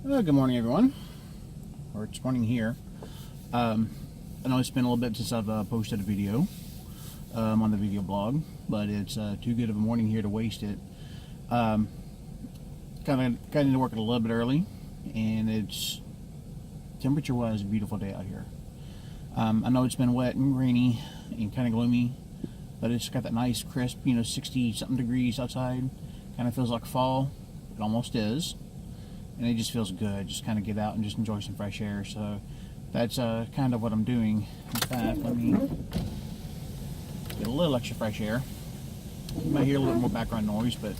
Good morning, everyone. Or it's morning here. I know it's been a little bit since I've posted a video on the video blog, but it's too good of a morning here to waste it. Kind of got into work a little bit early, and it's temperature-wise a beautiful day out here. I know it's been wet and rainy and kind of gloomy, but it's got that nice crisp, 60-something degrees outside. Kind of feels like fall. It almost is. And it just feels good, just kind of get out and just enjoy some fresh air. So that's kind of what I'm doing. In fact, let me get a little extra fresh air. You might hear a little more background noise, but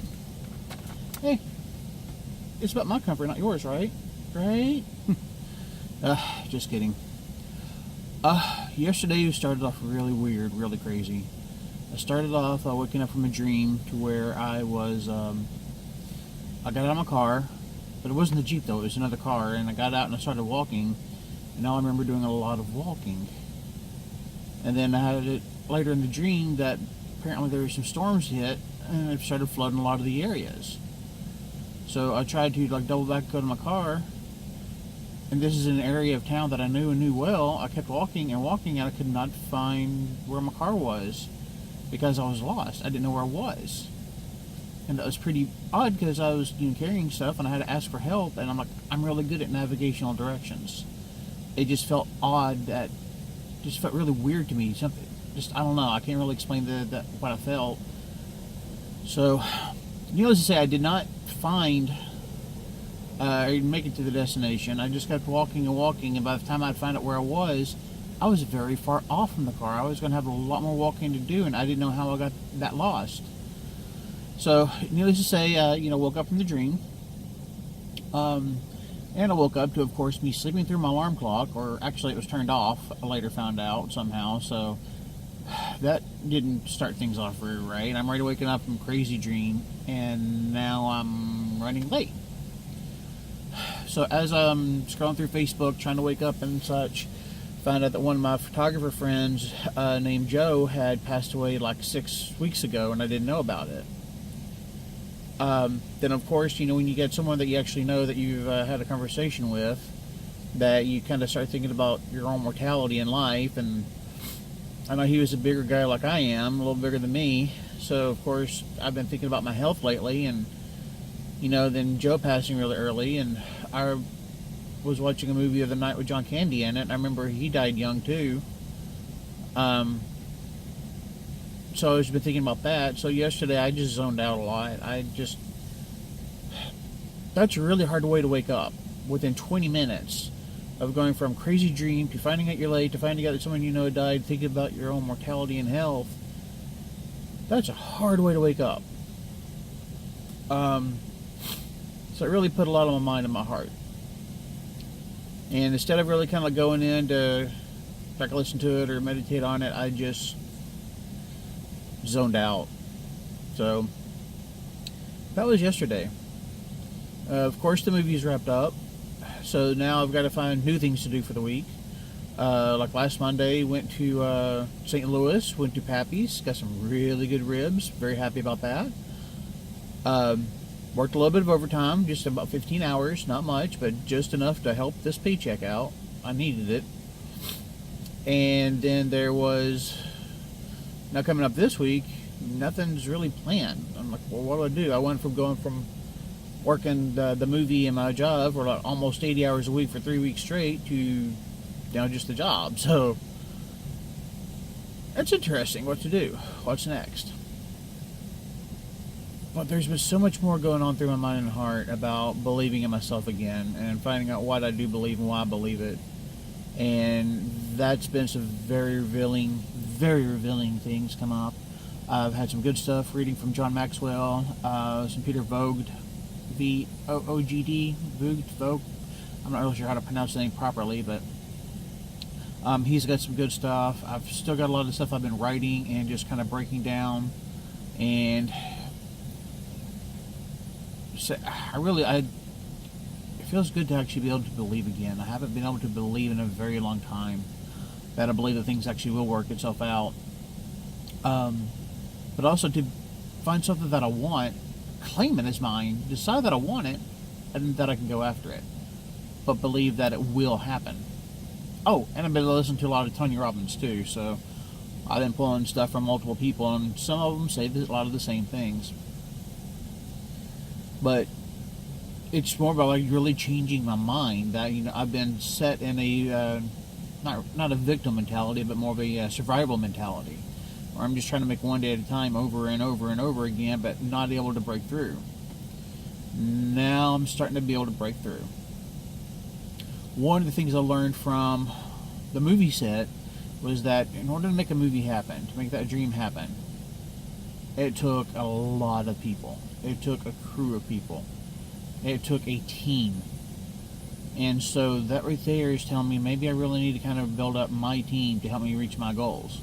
hey, it's about my comfort, not yours, right? Right? Just kidding. Yesterday started off really weird, really crazy. I started off waking up from a dream to where I was, I got out of my car. But it wasn't the Jeep though, it was another car, and I got out and I started walking, and now I remember doing a lot of walking. And then I had it later in the dream that apparently there were some storms hit, and it started flooding a lot of the areas. So I tried to double back, go to my car, and this is an area of town that I knew and knew well. I kept walking and walking, and I could not find where my car was, because I was lost. I didn't know where I was. And that was pretty odd because I was carrying stuff and I had to ask for help, and I'm really good at navigational directions. It just felt odd, that just felt really weird to me. Something, I don't know, I can't really explain what I felt. So, needless to say, I did not find or make it to the destination. I just kept walking and walking, and by the time I'd find out where I was very far off from the car. I was going to have a lot more walking to do, and I didn't know how I got that lost. So, needless to say, woke up from the dream, and I woke up to, of course, me sleeping through my alarm clock, or actually it was turned off, I later found out somehow, so that didn't start things off very right. I'm already waking up from a crazy dream, and now I'm running late. So as I'm scrolling through Facebook, trying to wake up and such, found out that one of my photographer friends named Joe had passed away like 6 weeks ago, and I didn't know about it. Then of course, when you get someone that you actually know, that you've had a conversation with, that you kind of start thinking about your own mortality in life. And I know he was a bigger guy like I am, a little bigger than me, so of course I've been thinking about my health lately. And then Joe passing really early, and I was watching a movie the other night with John Candy in it, and I remember he died young too. So I've been thinking about that. So yesterday I just zoned out a lot. That's a really hard way to wake up. Within 20 minutes of going from crazy dream to finding out you're late, to finding out that someone you know died, thinking about your own mortality and health. That's a hard way to wake up. So it really put a lot on my mind and my heart. And instead of really kind of going in to try to listen to it or meditate on it, I just zoned out. So that was yesterday. Of course, the movie's wrapped up, so now I've got to find new things to do for the week. Like last Monday, went to St. Louis, went to Pappy's, got some really good ribs, very happy about that. Worked a little bit of overtime, just about 15 hours, not much, but just enough to help this paycheck out. I needed it. And then there was, now coming up this week, nothing's really planned. I'm like, well, what do? I went from going from working the movie and my job for like almost 80 hours a week for 3 weeks straight to now just the job. So that's interesting. What to do? What's next? But there's been so much more going on through my mind and heart about believing in myself again and finding out what I do believe and why I believe it. And that's been some very revealing things come up. I've had some good stuff reading from John Maxwell, some Peter Vogt, V-O-O-G-D, Vogt. I'm not really sure how to pronounce the name properly, but he's got some good stuff. I've still got a lot of stuff I've been writing and just kind of breaking down. And so it feels good to actually be able to believe again. I haven't been able to believe in a very long time, that I believe that things actually will work itself out. But also to find something that I want, claim it as mine, decide that I want it, and that I can go after it. but believe that it will happen. Oh, and I've been listening to a lot of Tony Robbins too, so I've been pulling stuff from multiple people, and some of them say a lot of the same things. But it's more about like really changing my mind. That I've been set in a not a victim mentality, but more of a survival mentality, where I'm just trying to make one day at a time, over and over and over again, but not able to break through. Now I'm starting to be able to break through. One of the things I learned from the movie set was that in order to make a movie happen, to make that dream happen, it took a lot of people. It took a crew of people. It took a team. And so that right there is telling me maybe I really need to kind of build up my team to help me reach my goals.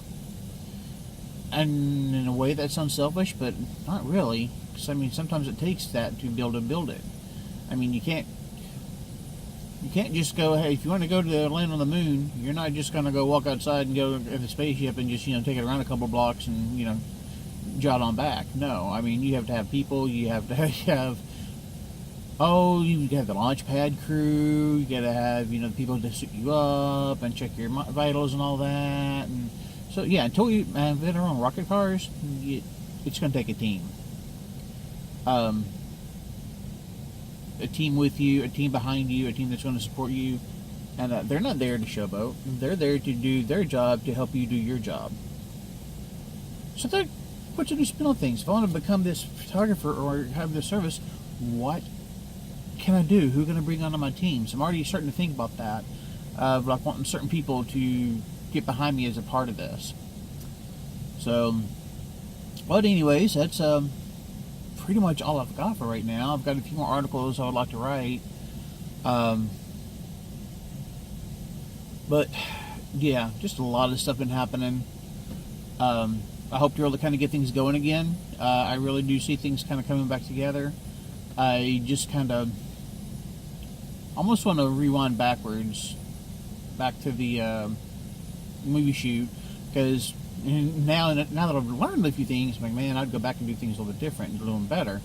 And in a way that sounds selfish, but not really. Because, I mean, sometimes it takes that to be able to build it. I mean, you can't just go, hey, if you want to go to land on the moon, you're not just going to go walk outside and go in the spaceship and just, take it around a couple blocks and, jot on back. No, I mean, you have to have people, you have to have, you have the launch pad crew, you got to have, the people to suit you up and check your vitals and all that. And so, yeah, until you have been around rocket cars, it's going to take a team. A team with you, a team behind you, a team that's going to support you, and they're not there to showboat. They're there to do their job to help you do your job. So that puts a new spin on things. If I want to become this photographer or have this service, what can I do? Who can I bring onto my team? So I'm already starting to think about that, of like wanting certain people to get behind me as a part of this. So, but anyways, that's pretty much all I've got for right now. I've got a few more articles I would like to write. But yeah, just a lot of stuff been happening. I hope you're able to kind of get things going again. I really do see things kind of coming back together. I just kind of almost want to rewind backwards, back to the movie shoot, because now that I've learned a few things, I'm like, man, I'd go back and do things a little bit different and do them better.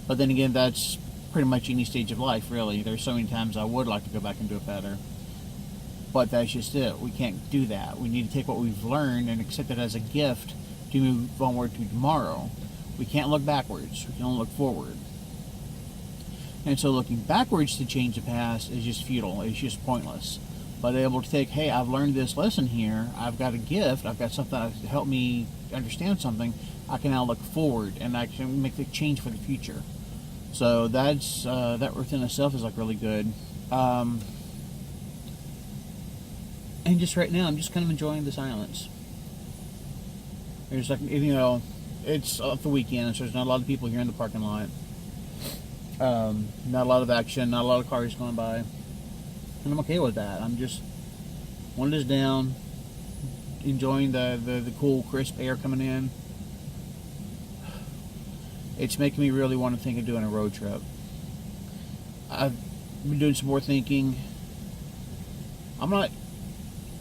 But then again, that's pretty much any stage of life, really. There's so many times I would like to go back and do it better. But that's just it. We can't do that. We need to take what we've learned and accept it as a gift to move forward to tomorrow. We can't look backwards. We can only look forward. And so looking backwards to change the past is just futile. It's just pointless. But able to take, hey, I've learned this lesson here. I've got a gift. I've got something that help me understand something. I can now look forward and I can make the change for the future. So that's that within itself is like really good. And just right now, I'm just kind of enjoying the silence. There's like, it's the weekend, so there's not a lot of people here in the parking lot. Not a lot of action, not a lot of cars going by. And I'm okay with that. I'm just windows down, enjoying the cool, crisp air coming in. It's making me really want to think of doing a road trip. I've been doing some more thinking. I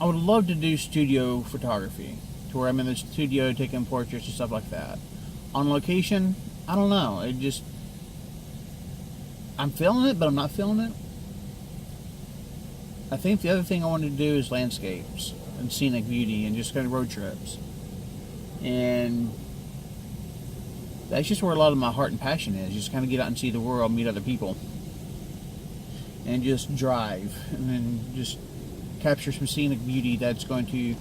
would love to do studio photography, to where I'm in the studio taking portraits and stuff like that. On location, I don't know. I'm feeling it, but I'm not feeling it. I think the other thing I want to do is landscapes and scenic beauty and just kind of road trips. And that's just where a lot of my heart and passion is. Just kind of get out and see the world, meet other people. And just drive. And then just capture some scenic beauty that's going to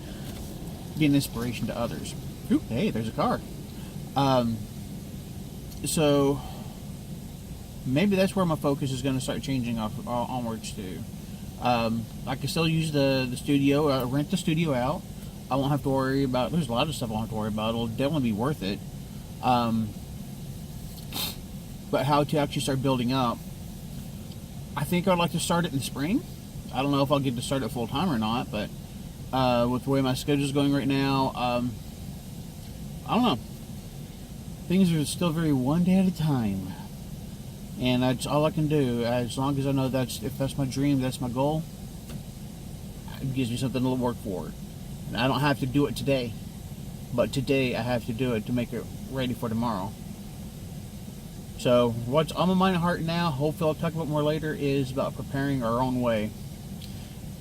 be an inspiration to others. Ooh, hey, there's a car. So maybe that's where my focus is going to start changing onwards to. I can still use the studio, rent the studio out. I won't have to worry about, there's a lot of stuff I won't have to worry about. It'll definitely be worth it. But how to actually start building up, I think I'd like to start it in the spring. I don't know if I'll get to start it full time or not, but with the way my schedule is going right now, I don't know. Things are still very one day at a time. And that's all I can do. As long as I know if that's my dream, that's my goal, it gives me something to work for. And I don't have to do it today. But today I have to do it to make it ready for tomorrow. So what's on my mind and heart now, hopefully I'll talk about more later, is about preparing our own way.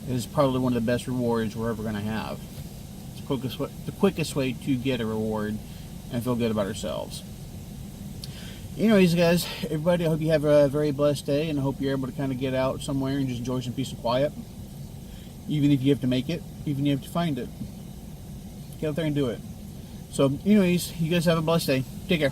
It is probably one of the best rewards we're ever going to have. It's the quickest way to get a reward and feel good about ourselves. Anyways, guys, everybody, I hope you have a very blessed day, and I hope you're able to kind of get out somewhere and just enjoy some peace and quiet. Even if you have to make it, even if you have to find it. Get out there and do it. So, anyways, you guys have a blessed day. Take care.